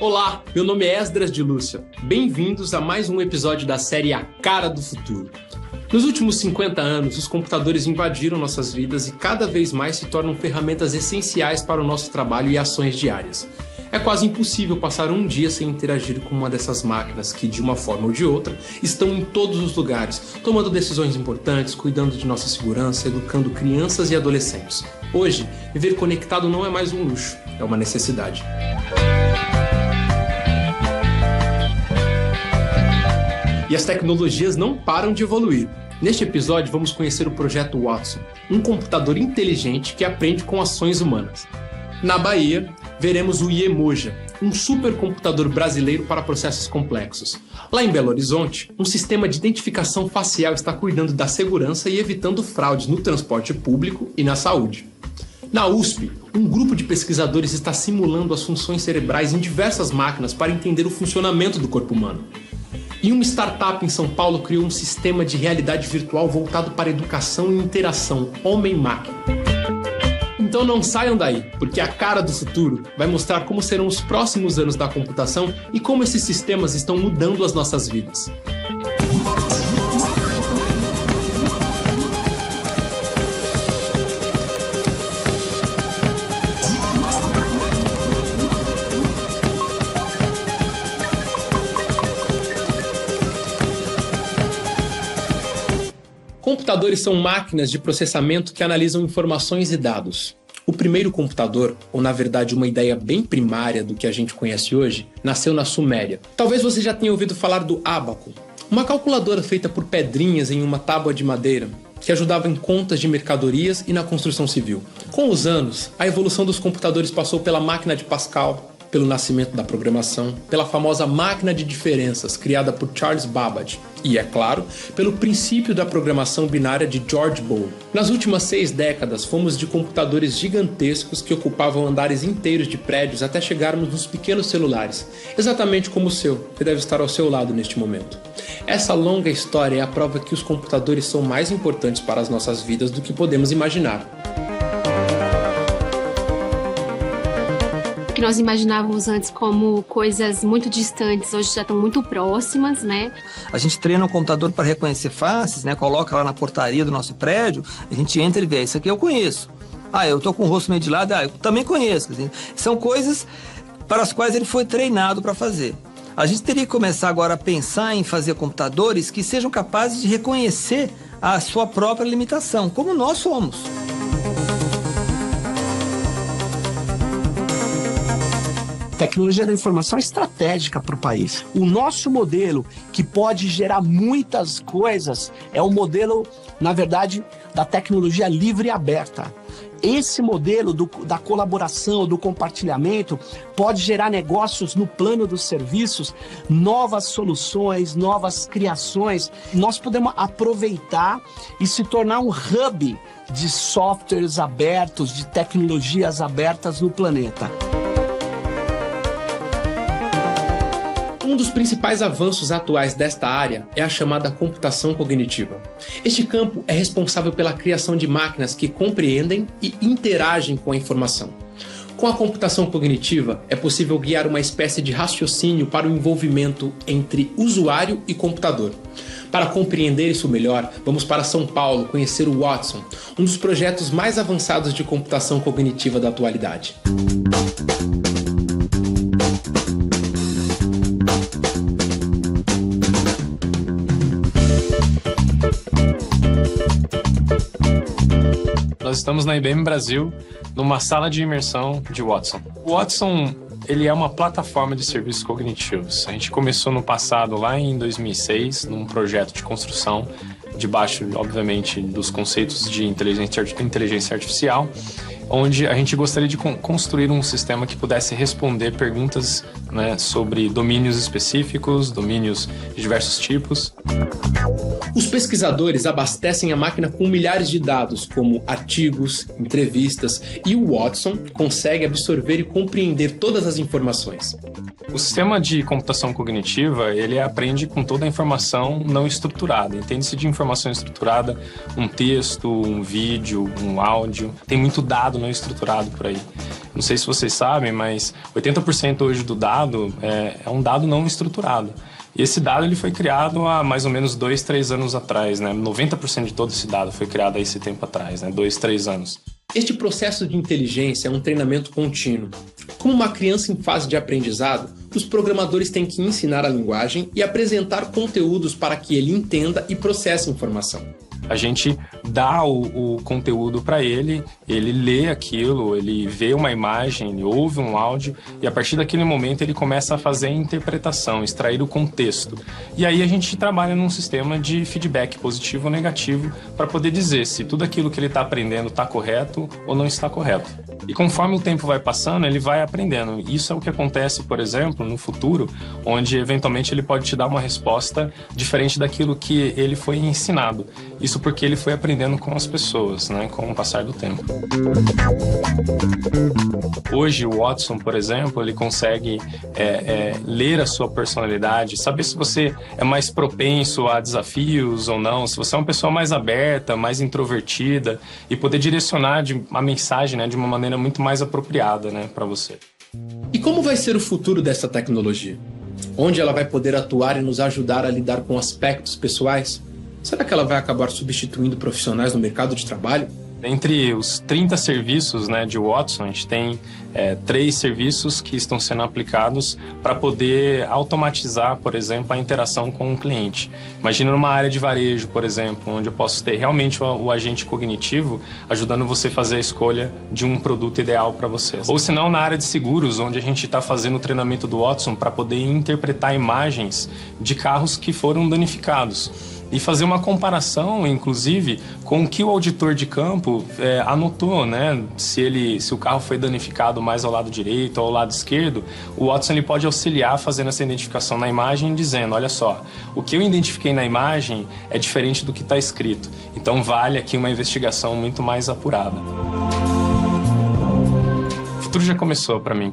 Olá, meu nome é Esdras de Lúcia. Bem-vindos a mais um episódio da série A Cara do Futuro. Nos últimos 50 anos, os computadores invadiram nossas vidas e cada vez mais se tornam ferramentas essenciais para o nosso trabalho e ações diárias. É quase impossível passar um dia sem interagir com uma dessas máquinas que, de uma forma ou de outra, estão em todos os lugares, tomando decisões importantes, cuidando de nossa segurança, educando crianças e adolescentes. Hoje, viver conectado não é mais um luxo, é uma necessidade. E as tecnologias não param de evoluir. Neste episódio, vamos conhecer o projeto Watson, um computador inteligente que aprende com ações humanas. Na Bahia, veremos o Iemoja, um supercomputador brasileiro para processos complexos. Lá em Belo Horizonte, um sistema de identificação facial está cuidando da segurança e evitando fraudes no transporte público e na saúde. Na USP, um grupo de pesquisadores está simulando as funções cerebrais em diversas máquinas para entender o funcionamento do corpo humano. E uma startup em São Paulo criou um sistema de realidade virtual voltado para educação e interação homem-máquina. Então não saiam daí, porque a Cara do Futuro vai mostrar como serão os próximos anos da computação e como esses sistemas estão mudando as nossas vidas. Computadores são máquinas de processamento que analisam informações e dados. O primeiro computador, ou na verdade uma ideia bem primária do que a gente conhece hoje, nasceu na Suméria. Talvez você já tenha ouvido falar do ábaco, uma calculadora feita por pedrinhas em uma tábua de madeira, que ajudava em contas de mercadorias e na construção civil. Com os anos, a evolução dos computadores passou pela máquina de Pascal, pelo nascimento da programação, pela famosa máquina de diferenças criada por Charles Babbage e, é claro, pelo princípio da programação binária de George Boole. Nas últimas 6 décadas, fomos de computadores gigantescos que ocupavam andares inteiros de prédios até chegarmos nos pequenos celulares, exatamente como o seu, que deve estar ao seu lado neste momento. Essa longa história é a prova que os computadores são mais importantes para as nossas vidas do que podemos imaginar. Que nós imaginávamos antes como coisas muito distantes, hoje já estão muito próximas, né? A gente treina o computador para reconhecer faces, né? Coloca lá na portaria do nosso prédio, a gente entra e vê, isso aqui eu conheço. Ah, eu tô com o rosto meio de lado, eu também conheço. São coisas para as quais ele foi treinado para fazer. A gente teria que começar agora a pensar em fazer computadores que sejam capazes de reconhecer a sua própria limitação, como nós somos. Tecnologia da informação é estratégica para o país. O nosso modelo, que pode gerar muitas coisas, é o modelo, na verdade, da tecnologia livre e aberta. Esse modelo da colaboração, do compartilhamento, pode gerar negócios no plano dos serviços, novas soluções, novas criações. Nós podemos aproveitar e se tornar um hub de softwares abertos, de tecnologias abertas no planeta. Um dos principais avanços atuais desta área é a chamada computação cognitiva. Este campo é responsável pela criação de máquinas que compreendem e interagem com a informação. Com a computação cognitiva, é possível guiar uma espécie de raciocínio para o envolvimento entre usuário e computador. Para compreender isso melhor, vamos para São Paulo conhecer o Watson, um dos projetos mais avançados de computação cognitiva da atualidade. Nós estamos na IBM Brasil, numa sala de imersão de Watson. O Watson, ele é uma plataforma de serviços cognitivos. A gente começou no passado, lá em 2006, num projeto de construção, debaixo, obviamente, dos conceitos de inteligência artificial, onde a gente gostaria de construir um sistema que pudesse responder perguntas, né, sobre domínios específicos, domínios de diversos tipos. Os pesquisadores abastecem a máquina com milhares de dados, como artigos, entrevistas, e o Watson consegue absorver e compreender todas as informações. O sistema de computação cognitiva, ele aprende com toda a informação não estruturada. Entende-se de informação estruturada um texto, um vídeo, um áudio. Tem muito dado não estruturado por aí. Não sei se vocês sabem, mas 80% hoje do dado é um dado não estruturado. E esse dado ele foi criado há mais ou menos 2, 3 anos atrás, né? 90% de todo esse dado foi criado há esse tempo atrás, né? 2, 3 anos. Este processo de inteligência é um treinamento contínuo. Como uma criança em fase de aprendizado, os programadores têm que ensinar a linguagem e apresentar conteúdos para que ele entenda e processe a informação. A gente dá o conteúdo para ele lê aquilo, ele vê uma imagem, ele ouve um áudio e a partir daquele momento ele começa a fazer a interpretação, extrair o contexto. E aí a gente trabalha num sistema de feedback positivo ou negativo para poder dizer se tudo aquilo que ele está aprendendo está correto ou não está correto. E conforme o tempo vai passando, ele vai aprendendo. Isso é o que acontece, por exemplo, no futuro, onde eventualmente ele pode te dar uma resposta diferente daquilo que ele foi ensinado. Isso porque ele foi aprendendo com as pessoas, né, com o passar do tempo. Hoje, o Watson, por exemplo, ele consegue ler a sua personalidade, saber se você é mais propenso a desafios ou não, se você é uma pessoa mais aberta, mais introvertida, e poder direcionar a mensagem, né, de uma maneira muito mais apropriada, né, para você. E como vai ser o futuro dessa tecnologia? Onde ela vai poder atuar e nos ajudar a lidar com aspectos pessoais? Será que ela vai acabar substituindo profissionais no mercado de trabalho? Entre os 30 serviços, né, de Watson, a gente tem 3 serviços que estão sendo aplicados para poder automatizar, por exemplo, a interação com o cliente. Imagina numa área de varejo, por exemplo, onde eu posso ter realmente o agente cognitivo ajudando você a fazer a escolha de um produto ideal para você. Ou se não, na área de seguros, onde a gente está fazendo o treinamento do Watson para poder interpretar imagens de carros que foram danificados. E fazer uma comparação, inclusive, com o que o auditor de campo anotou, né? Se o carro foi danificado mais ao lado direito ou ao lado esquerdo, o Watson ele pode auxiliar fazendo essa identificação na imagem, dizendo, olha só, o que eu identifiquei na imagem é diferente do que está escrito. Então vale aqui uma investigação muito mais apurada. O futuro já começou para mim.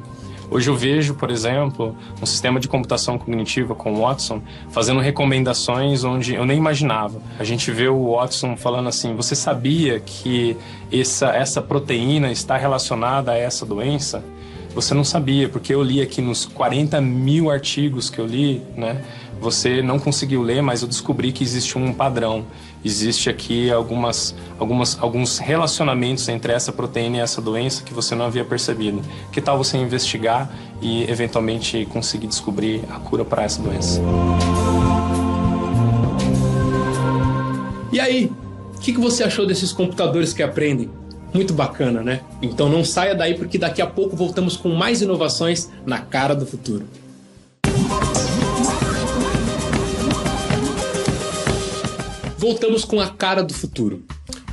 Hoje eu vejo, por exemplo, um sistema de computação cognitiva com o Watson fazendo recomendações onde eu nem imaginava. A gente vê o Watson falando assim, você sabia que essa proteína está relacionada a essa doença? Você não sabia, porque eu li aqui nos 40 mil artigos que eu li, né? Você não conseguiu ler, mas eu descobri que existe um padrão. Existe aqui alguns relacionamentos entre essa proteína e essa doença que você não havia percebido. Que tal você investigar e, eventualmente, conseguir descobrir a cura para essa doença? E aí, o que você achou desses computadores que aprendem? Muito bacana, né? Então não saia daí porque daqui a pouco voltamos com mais inovações na cara do futuro. Voltamos com a cara do futuro.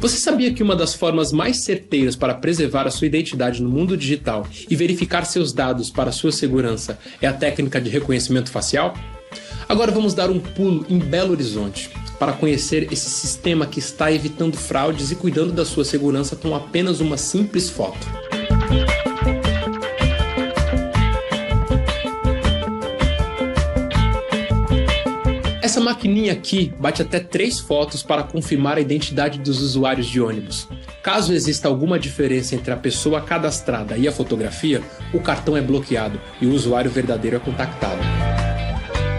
Você sabia que uma das formas mais certeiras para preservar a sua identidade no mundo digital e verificar seus dados para sua segurança é a técnica de reconhecimento facial? Agora vamos dar um pulo em Belo Horizonte para conhecer esse sistema que está evitando fraudes e cuidando da sua segurança com apenas uma simples foto. Essa maquininha aqui bate até 3 fotos para confirmar a identidade dos usuários de ônibus. Caso exista alguma diferença entre a pessoa cadastrada e a fotografia, o cartão é bloqueado e o usuário verdadeiro é contactado.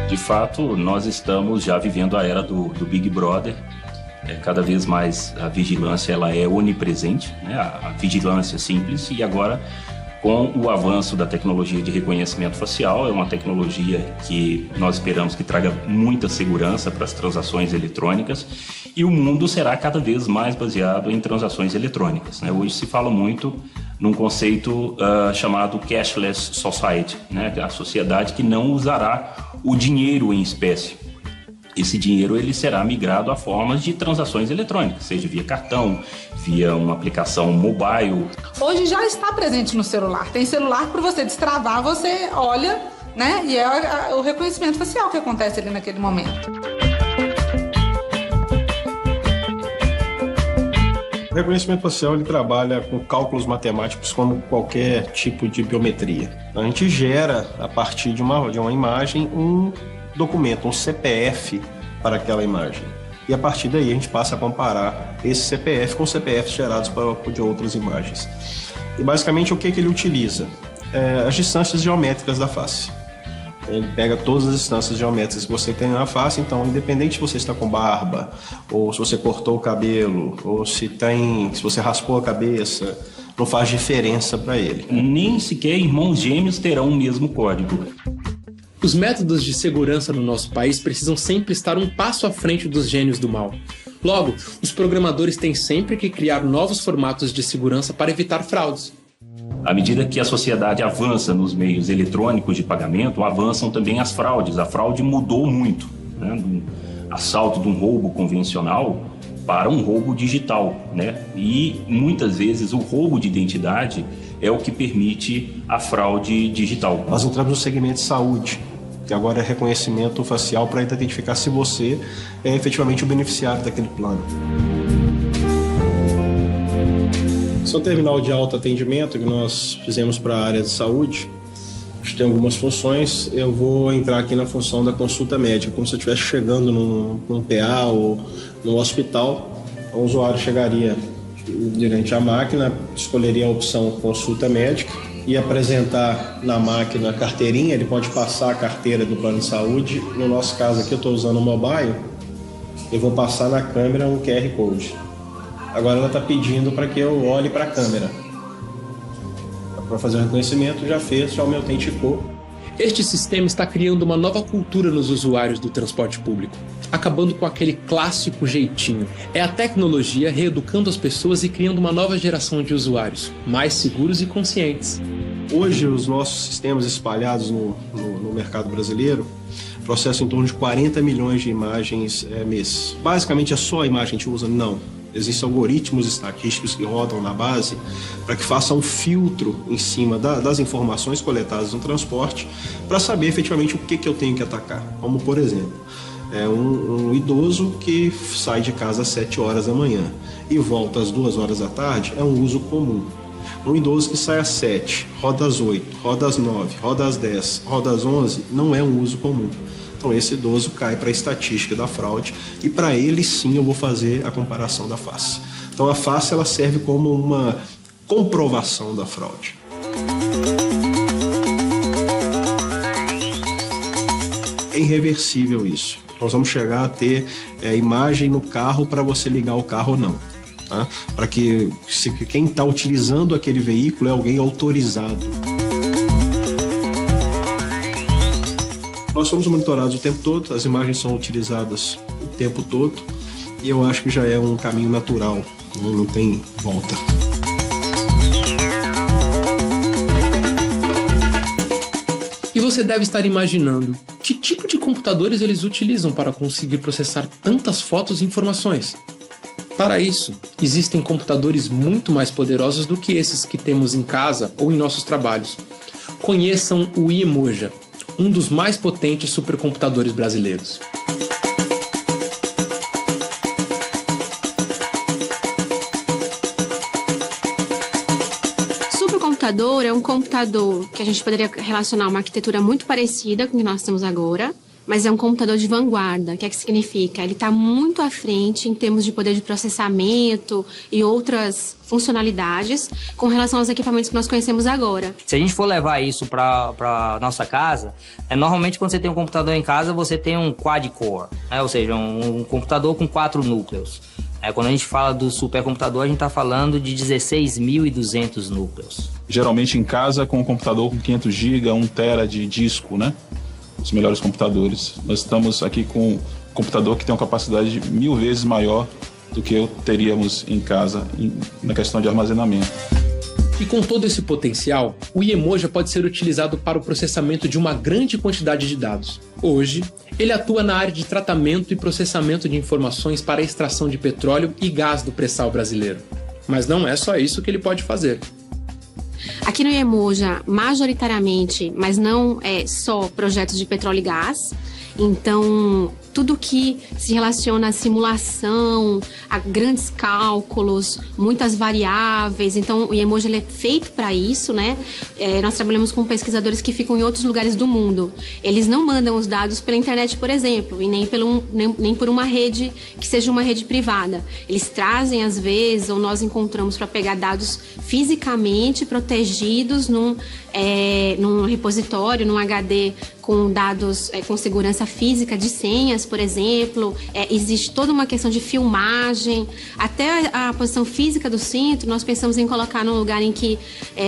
De fato, nós estamos já vivendo a era do Big Brother. Cada vez mais a vigilância ela é onipresente, né? A vigilância simples, e agora com o avanço da tecnologia de reconhecimento facial, é uma tecnologia que nós esperamos que traga muita segurança para as transações eletrônicas, e o mundo será cada vez mais baseado em transações eletrônicas, né? Hoje se fala muito num conceito chamado cashless society, né? A sociedade que não usará o dinheiro em espécie. Esse dinheiro ele será migrado a formas de transações eletrônicas, seja via cartão, via uma aplicação mobile. Hoje já está presente no celular. Tem celular que para você destravar, você olha, né? E é o reconhecimento facial que acontece ali naquele momento. O reconhecimento facial ele trabalha com cálculos matemáticos como qualquer tipo de biometria. Então, a gente gera, a partir de uma imagem, um documento, um CPF para aquela imagem. E a partir daí a gente passa a comparar esse CPF com CPFs gerados de outras imagens. E basicamente o que ele utiliza? As distâncias geométricas da face. Ele pega todas as distâncias geométricas que você tem na face, então independente se você está com barba, ou se você cortou o cabelo, ou se você raspou a cabeça, não faz diferença para ele. Nem sequer irmãos gêmeos terão o mesmo código. Os métodos de segurança no nosso país precisam sempre estar um passo à frente dos gênios do mal. Logo, os programadores têm sempre que criar novos formatos de segurança para evitar fraudes. À medida que a sociedade avança nos meios eletrônicos de pagamento, avançam também as fraudes. A fraude mudou muito, né? Do assalto de um roubo convencional para um roubo digital, né? E muitas vezes o roubo de identidade é o que permite a fraude digital. Nós entramos no segmento de saúde, que agora é reconhecimento facial para identificar se você é efetivamente o beneficiário daquele plano. Esse é um terminal de autoatendimento que nós fizemos para a área de saúde. A gente tem algumas funções. Eu vou entrar aqui na função da consulta médica, como se eu estivesse chegando num PA ou no hospital. O usuário chegaria durante a máquina, escolheria a opção consulta médica e apresentar na máquina a carteirinha. Ele pode passar a carteira do plano de saúde. No nosso caso aqui, eu estou usando o mobile. Eu vou passar na câmera um QR Code. Agora ela está pedindo para que eu olhe para a câmera. Para fazer o reconhecimento, já fez, já me autenticou. Este sistema está criando uma nova cultura nos usuários do transporte público, acabando com aquele clássico jeitinho. É a tecnologia reeducando as pessoas e criando uma nova geração de usuários, mais seguros e conscientes. Hoje, os nossos sistemas espalhados no mercado brasileiro processam em torno de 40 milhões de imagens mês. Basicamente, é só a imagem que a gente usa? Não. Existem algoritmos estatísticos que rodam na base para que façam um filtro em cima das informações coletadas no transporte para saber efetivamente o que eu tenho que atacar. Como, por exemplo, um idoso que sai de casa às 7 horas da manhã e volta às 2 horas da tarde é um uso comum. Um idoso que sai às 7, roda às 8, roda às 9, roda às 10, roda às 11 não é um uso comum. Então esse idoso cai para a estatística da fraude e para ele sim eu vou fazer a comparação da face. Então a face ela serve como uma comprovação da fraude. É irreversível isso. Nós vamos chegar a ter imagem no carro para você ligar o carro ou não. Tá? Para que quem está utilizando aquele veículo é alguém autorizado. Nós somos monitorados o tempo todo, as imagens são utilizadas o tempo todo e eu acho que já é um caminho natural, não tem volta. E você deve estar imaginando que tipo de computadores eles utilizam para conseguir processar tantas fotos e informações. Para isso, existem computadores muito mais poderosos do que esses que temos em casa ou em nossos trabalhos. Conheçam o Iemoja, um dos mais potentes supercomputadores brasileiros. Supercomputador é um computador que a gente poderia relacionar a uma arquitetura muito parecida com o que nós temos agora, mas é um computador de vanguarda. O que é que significa? Ele está muito à frente em termos de poder de processamento e outras funcionalidades com relação aos equipamentos que nós conhecemos agora. Se a gente for levar isso para nossa casa, normalmente quando você tem um computador em casa, você tem um quad-core, né? Ou seja, um computador com 4 núcleos. Quando a gente fala do supercomputador, a gente está falando de 16.200 núcleos. Geralmente em casa com um computador com 500 GB, 1 TB de disco, né? Os melhores computadores. Nós estamos aqui com um computador que tem uma capacidade 1000 vezes maior do que teríamos em casa na questão de armazenamento. E com todo esse potencial, o Iemoja pode ser utilizado para o processamento de uma grande quantidade de dados. Hoje, ele atua na área de tratamento e processamento de informações para a extração de petróleo e gás do pré-sal brasileiro. Mas não é só isso que ele pode fazer. Aqui no Iemoja, majoritariamente, mas não é só projetos de petróleo e gás, Então, tudo que se relaciona à simulação, a grandes cálculos, muitas variáveis. Então, o emoji ele é feito para isso, né? Nós trabalhamos com pesquisadores que ficam em outros lugares do mundo. Eles não mandam os dados pela internet, por exemplo, e nem por uma rede que seja uma rede privada. Eles trazem, às vezes, ou nós encontramos para pegar dados fisicamente protegidos num repositório, num HD com dados com segurança física de senhas, por exemplo. Existe toda uma questão de filmagem, até a posição física do cinto. Nós pensamos em colocar num lugar em que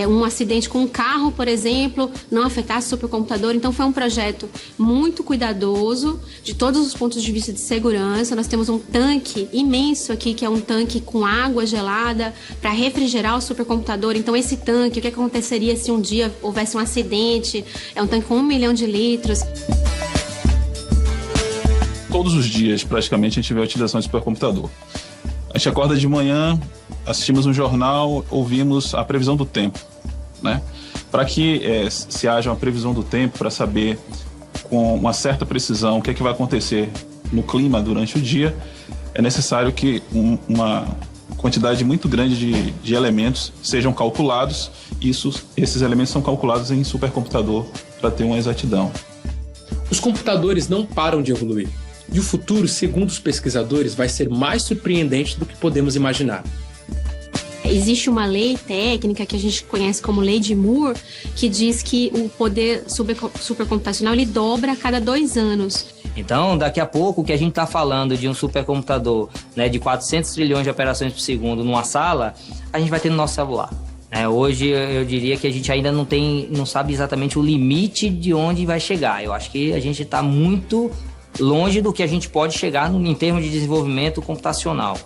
um acidente com um carro, por exemplo, não afetasse o supercomputador. Então foi um projeto muito cuidadoso de todos os pontos de vista de segurança. Nós temos um tanque imenso aqui, que é um tanque com água gelada para refrigerar o supercomputador. Então esse tanque, o que aconteceria se um dia houvesse um acidente? É um tanque com 1 milhão de litros. Todos os dias, praticamente, a gente vê a utilização de supercomputador. A gente acorda de manhã, assistimos um jornal, ouvimos a previsão do tempo, né? Para que se haja uma previsão do tempo, para saber com uma certa precisão o que é que vai acontecer no clima durante o dia, é necessário que uma quantidade muito grande de elementos sejam calculados. Esses elementos são calculados em supercomputador para ter uma exatidão. Os computadores não param de evoluir. E o futuro, segundo os pesquisadores, vai ser mais surpreendente do que podemos imaginar. Existe uma lei técnica que a gente conhece como Lei de Moore, que diz que o poder supercomputacional ele dobra a cada 2 anos. Então, daqui a pouco, o que a gente está falando de um supercomputador, né, de 400 trilhões de operações por segundo numa sala, a gente vai ter no nosso celular. Hoje, eu diria que a gente ainda não sabe exatamente o limite de onde vai chegar. Eu acho que a gente está muito longe do que a gente pode chegar em termos de desenvolvimento computacional.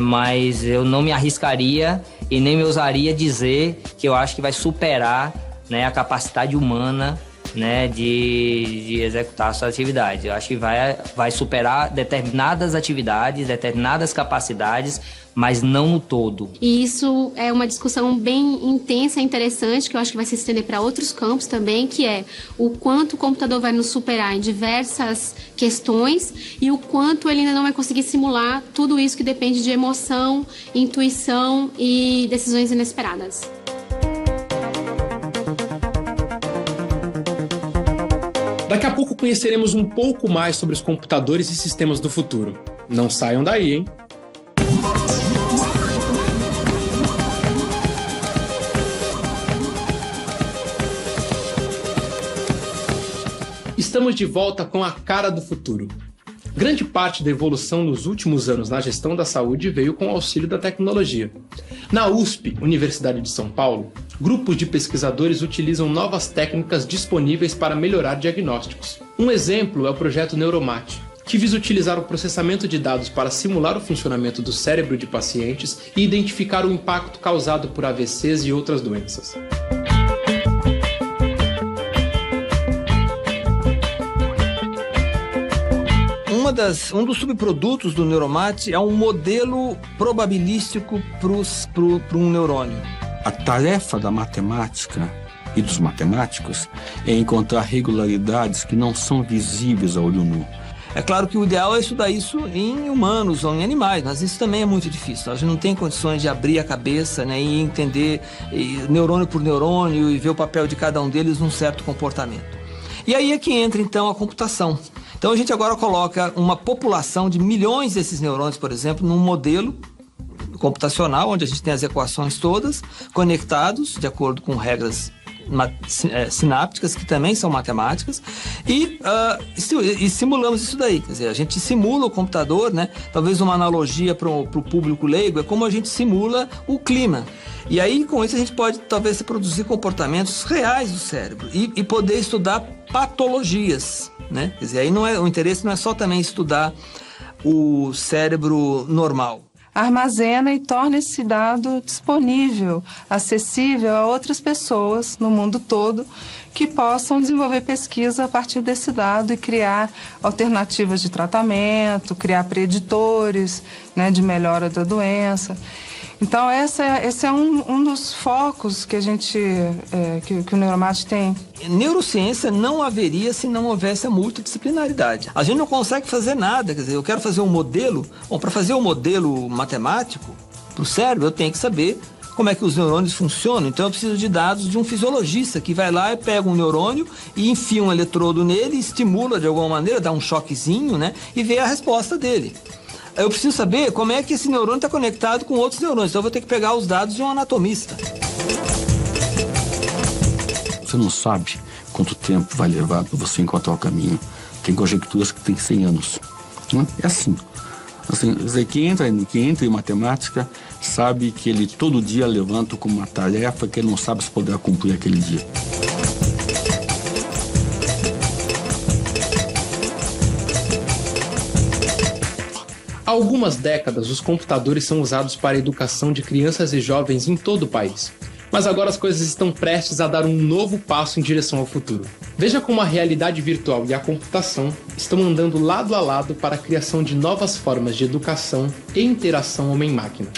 Mas eu não me arriscaria e nem me ousaria dizer que eu acho que vai superar, né, a capacidade humana, né, de executar a sua atividade. Eu acho que vai superar determinadas atividades, determinadas capacidades, mas não no todo. E isso é uma discussão bem intensa e interessante, que eu acho que vai se estender para outros campos também, que é o quanto o computador vai nos superar em diversas questões e o quanto ele ainda não vai conseguir simular tudo isso que depende de emoção, intuição e decisões inesperadas. Daqui a pouco conheceremos um pouco mais sobre os computadores e sistemas do futuro. Não saiam daí, hein? Estamos de volta com a cara do futuro. Grande parte da evolução nos últimos anos na gestão da saúde veio com o auxílio da tecnologia. Na USP, Universidade de São Paulo, grupos de pesquisadores utilizam novas técnicas disponíveis para melhorar diagnósticos. Um exemplo é o projeto Neuromate, que visa utilizar o processamento de dados para simular o funcionamento do cérebro de pacientes e identificar o impacto causado por AVCs e outras doenças. Um dos subprodutos do Neuromate é um modelo probabilístico para um neurônio. A tarefa da matemática e dos matemáticos é encontrar regularidades que não são visíveis a olho nu. É claro que o ideal é estudar isso em humanos ou em animais, mas isso também é muito difícil. A gente não tem condições de abrir a cabeça, né, e entender neurônio por neurônio e ver o papel de cada um deles num certo comportamento. E aí é que entra, então, a computação. Então a gente agora coloca uma população de milhões desses neurônios, por exemplo, num modelo computacional, onde a gente tem as equações todas conectados de acordo com regras sinápticas, que também são matemáticas, e simulamos isso daí. Quer dizer, a gente simula o computador, né? Talvez uma analogia para o público leigo é como a gente simula o clima. E aí, com isso, a gente pode talvez reproduzir comportamentos reais do cérebro e poder estudar patologias, né? Quer dizer, aí o interesse não é só também estudar o cérebro normal. Armazena e torna esse dado disponível, acessível a outras pessoas no mundo todo que possam desenvolver pesquisa a partir desse dado e criar alternativas de tratamento, criar preditores, né, de melhora da doença. Então, esse é um dos focos que a gente, que o Neuromate tem. Neurociência não haveria se não houvesse a multidisciplinaridade. A gente não consegue fazer nada, quer dizer, eu quero fazer um modelo, para fazer um modelo matemático para o cérebro, eu tenho que saber como é que os neurônios funcionam. Então, eu preciso de dados de um fisiologista que vai lá e pega um neurônio e enfia um eletrodo nele, estimula de alguma maneira, dá um choquezinho, né, e vê a resposta dele. Eu preciso saber como é que esse neurônio está conectado com outros neurônios. Então eu vou ter que pegar os dados de um anatomista. Você não sabe quanto tempo vai levar para você encontrar o caminho. Tem conjecturas que tem 100 anos. É assim. Quem entra em matemática sabe que ele todo dia levanta com uma tarefa que ele não sabe se poderá cumprir aquele dia. Há algumas décadas, os computadores são usados para a educação de crianças e jovens em todo o país. Mas agora as coisas estão prestes a dar um novo passo em direção ao futuro. Veja como a realidade virtual e a computação estão andando lado a lado para a criação de novas formas de educação e interação homem-máquina.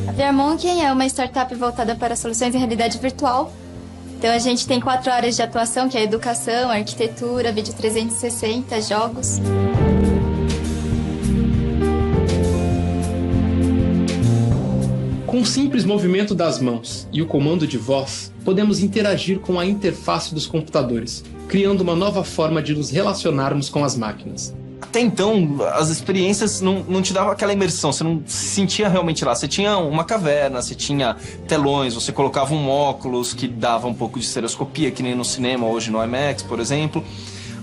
A VRMonkey é uma startup voltada para soluções em realidade virtual. Então a gente tem 4 áreas de atuação, que é a educação, a arquitetura, vídeo 360, jogos. Com um simples movimento das mãos e o comando de voz, podemos interagir com a interface dos computadores, criando uma nova forma de nos relacionarmos com as máquinas. Até então, as experiências não te davam aquela imersão, você não se sentia realmente lá. Você tinha uma caverna, você tinha telões, você colocava um óculos que dava um pouco de estereoscopia, que nem no cinema, hoje no IMAX, por exemplo.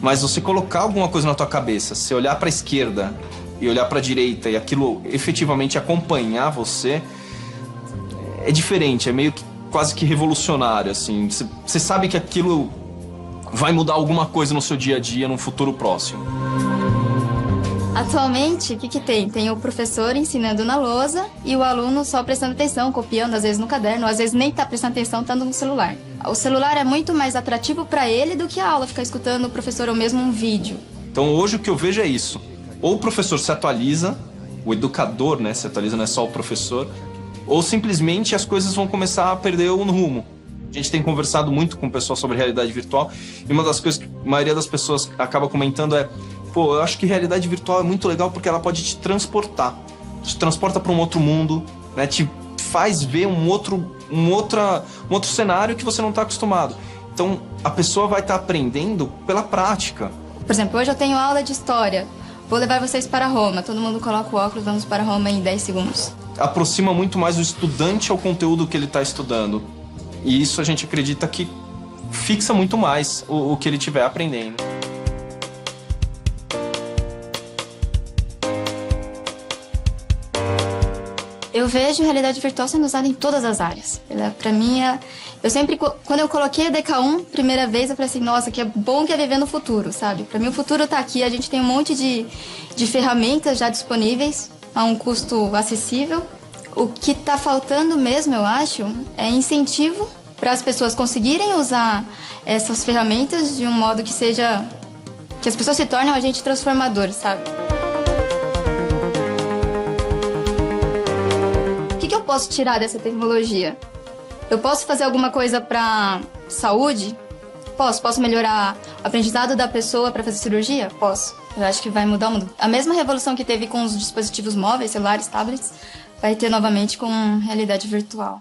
Mas você colocar alguma coisa na tua cabeça, você olhar para a esquerda e olhar para a direita e aquilo efetivamente acompanhar você, é diferente, é meio que quase que revolucionário, assim. Você sabe que aquilo vai mudar alguma coisa no seu dia a dia, num futuro próximo. Atualmente, o que tem? Tem o professor ensinando na lousa e o aluno só prestando atenção, copiando, às vezes no caderno, às vezes nem tá prestando atenção, tá no celular. O celular é muito mais atrativo para ele do que a aula, ficar escutando o professor ou mesmo um vídeo. Então hoje o que eu vejo é isso. Ou o professor se atualiza, o educador, né, se atualiza, não é só o professor, ou simplesmente as coisas vão começar a perder o rumo. A gente tem conversado muito com o pessoal sobre realidade virtual e uma das coisas que a maioria das pessoas acaba comentando é: pô, eu acho que realidade virtual é muito legal porque ela pode te transportar. Te transporta para um outro mundo, né? Te faz ver um outro cenário que você não está acostumado. Então, a pessoa vai estar aprendendo pela prática. Por exemplo, hoje eu tenho aula de história. Vou levar vocês para Roma. Todo mundo coloca o óculos, vamos para Roma em 10 segundos. Aproxima muito mais o estudante ao conteúdo que ele está estudando. E isso a gente acredita que fixa muito mais o que ele estiver aprendendo. Eu vejo realidade virtual sendo usada em todas as áreas. Pra mim, eu sempre, quando eu coloquei a DK1, primeira vez, eu falei assim, nossa, que é bom que é viver no futuro, sabe? Pra mim, o futuro tá aqui, a gente tem um monte de ferramentas já disponíveis, a um custo acessível. O que tá faltando mesmo, eu acho, é incentivo para as pessoas conseguirem usar essas ferramentas de um modo que seja... que as pessoas se tornem um agente transformador, sabe? O que eu posso tirar dessa tecnologia? Eu posso fazer alguma coisa para saúde? Posso melhorar o aprendizado da pessoa para fazer cirurgia? Posso. Eu acho que vai mudar o mundo. A mesma revolução que teve com os dispositivos móveis, celulares, tablets, vai ter novamente com realidade virtual.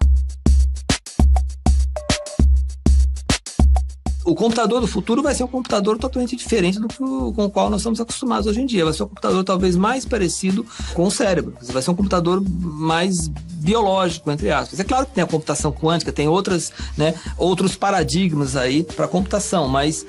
O computador do futuro vai ser um computador totalmente diferente do que com o qual nós estamos acostumados hoje em dia. Vai ser um computador talvez mais parecido com o cérebro. Vai ser um computador mais biológico, entre aspas. É claro que tem a computação quântica, tem outros paradigmas aí para a computação, mas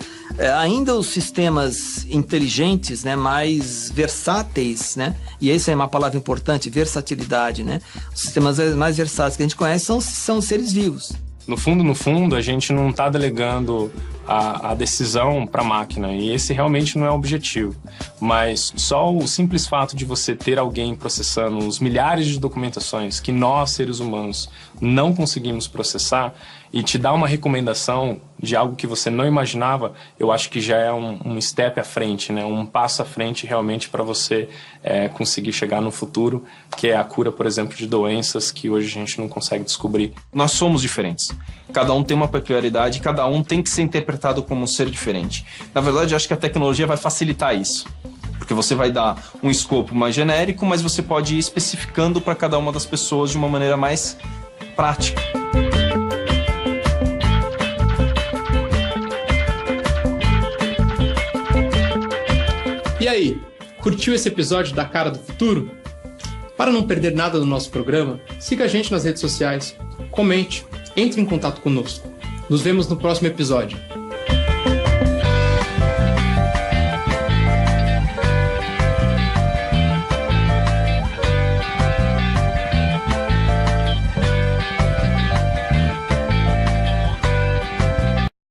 ainda os sistemas inteligentes, né, mais versáteis, né, e essa é uma palavra importante, versatilidade, né, os sistemas mais versáteis que a gente conhece são seres vivos. No fundo, a gente não está delegando a decisão para a máquina, e esse realmente não é o objetivo. Mas só o simples fato de você ter alguém processando os milhares de documentações que nós, seres humanos, não conseguimos processar e te dar uma recomendação de algo que você não imaginava, eu acho que já é um step à frente, né? Um passo à frente realmente para você conseguir chegar no futuro, que é a cura, por exemplo, de doenças que hoje a gente não consegue descobrir. Nós somos diferentes. Cada um tem uma peculiaridade, cada um tem que ser interpretado como um ser diferente. Na verdade, eu acho que a tecnologia vai facilitar isso. Porque você vai dar um escopo mais genérico, mas você pode ir especificando para cada uma das pessoas de uma maneira mais prática. E aí, curtiu esse episódio da Cara do Futuro? Para não perder nada do nosso programa, siga a gente nas redes sociais, comente, entre em contato conosco. Nos vemos no próximo episódio.